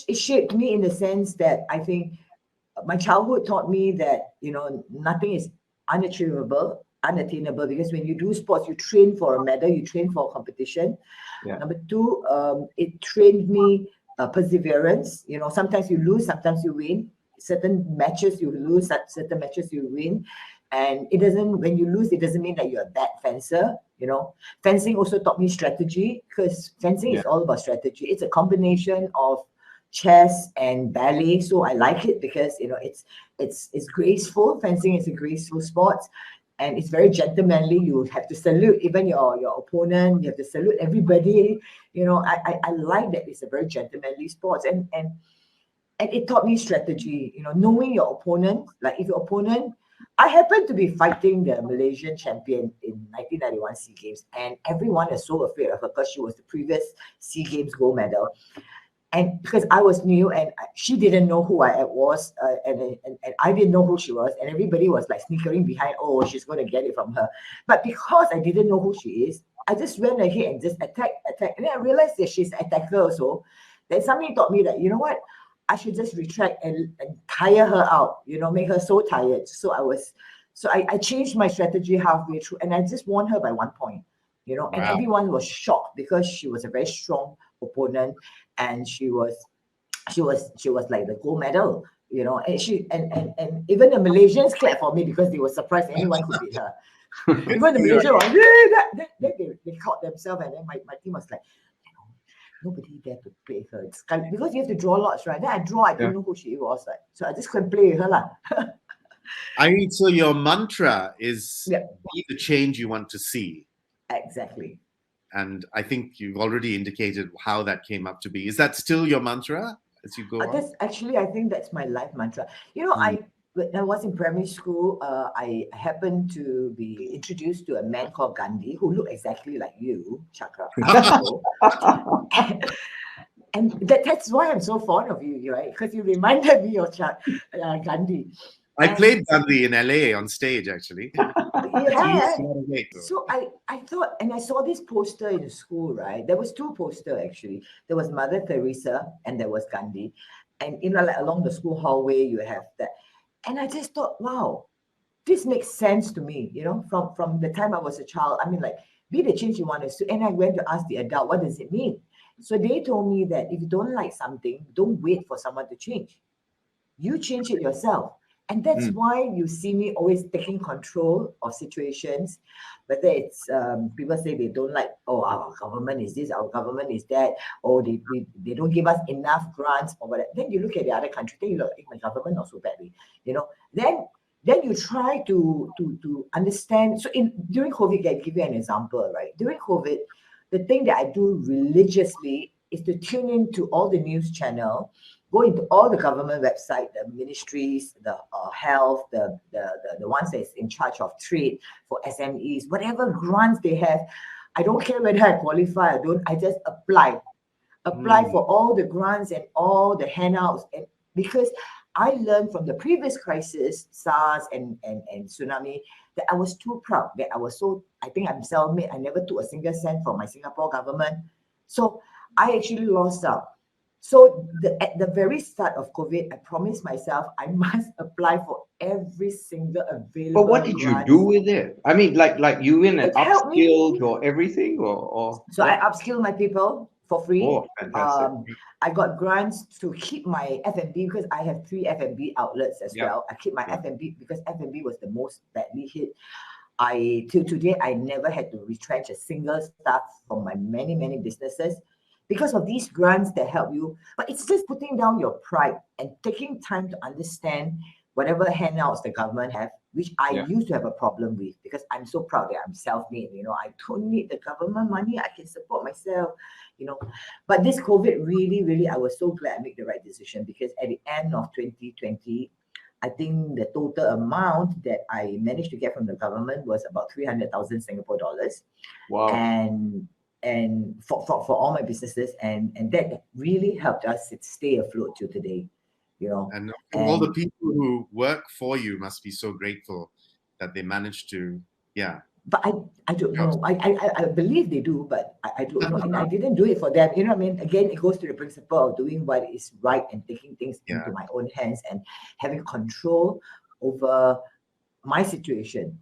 it shaped me in the sense that I think my childhood taught me that, nothing is unattainable, because when you do sports, you train for a medal, you train for a competition. Yeah. Number two, it trained me perseverance. Sometimes you lose, sometimes you win. Certain matches you lose, certain matches you win. And when you lose, it doesn't mean that you're a bad fencer. Fencing also taught me strategy, because fencing is all about strategy. It's a combination of chess and ballet, so I like it because it's graceful. Fencing is a graceful sport, and it's very gentlemanly. You have to salute even your opponent. You have to salute everybody. I like that it's a very gentlemanly sport, and it taught me strategy. Knowing your opponent. Like if your opponent, I happened to be fighting the Malaysian champion in 1991 SEA Games, and everyone is so afraid of her because she was the previous SEA Games gold medal. And because I was new and she didn't know who I was, and I didn't know who she was, and everybody was like sneakering behind, oh, she's going to get it from her. But because I didn't know who she is, I just went ahead and just attack. And then I realized that she's an attacker also. Then something taught me that, you know what, I should just retract and tire her out, make her so tired. So I changed my strategy halfway through, and I just won her by 1 point, Wow. And everyone was shocked because she was a very strong opponent, and she was like the gold medal, and and even the Malaysians clapped for me because they were surprised anyone could beat her. Even the Malaysians were, they caught themselves, and then my team was like, nobody dare to play her. Because you have to draw lots, right? Then I didn't know who she was, right? So I just couldn't play with her lah. Irene, so your mantra is be the change you want to see. Exactly. And I think you've already indicated how that came up to be. Is that still your mantra as you go on? I think that's my life mantra. When I was in primary school, I happened to be introduced to a man called Gandhi, who looked exactly like you, Chakra. And that's why I'm so fond of you, right? Because you reminded me of Gandhi. I played Gandhi in LA on stage, actually. Yeah. So I thought, and I saw this poster in the school, right? There was two posters, actually. There was Mother Teresa and there was Gandhi. And, like along the school hallway, you have that. And I just thought, wow, this makes sense to me, from the time I was a child. I mean, like, be the change you want to see. And I went to ask the adult, what does it mean? So they told me that if you don't like something, don't wait for someone to change. You change it yourself. And that's why you see me always taking control of situations, whether it's people say they don't like, oh, our government is this, our government is that, or they don't give us enough grants or whatever. Then you look at the other country, then you look, my government not so badly, Then you try to understand. So during COVID, I give you an example, right? During COVID, the thing that I do religiously is to tune into all the news channel, go into all the government website, the ministries, the health, the ones that's in charge of trade for SMEs, whatever grants they have. I don't care whether I qualify or don't. I just apply for all the grants and all the handouts, and because I learned from the previous crisis, SARS and tsunami, that I was too proud, that I think I'm self-made. I never took a single cent from my Singapore government. So I actually lost out. So at the very start of COVID, I promised myself I must apply for every single available. But what did you do with it? I mean, like you went and upskilled or everything, or so I upskilled my people for free. Oh, fantastic. I got grants to keep my F&B because I have 3 F&B outlets as well. I keep my F&B because F&B was the most badly hit. Till today, I never had to retrench a single staff from my many, many businesses because of these grants that help you. But it's just putting down your pride and taking time to understand whatever handouts the government have, which I used to have a problem with because I'm so proud that I'm self-made. I don't need the government money. I can support myself, But this COVID really, really, I was so glad I made the right decision because at the end of 2020, I think the total amount that I managed to get from the government was about 300,000 Singapore dollars. Wow. And for all my businesses, and that really helped us stay afloat till today. And all the people who work for you must be so grateful that they managed to, But I don't know. I believe they do, but I I don't know, and I didn't do it for them. You know what I mean? Again, it goes to the principle of doing what is right and taking things into my own hands and having control over my situation.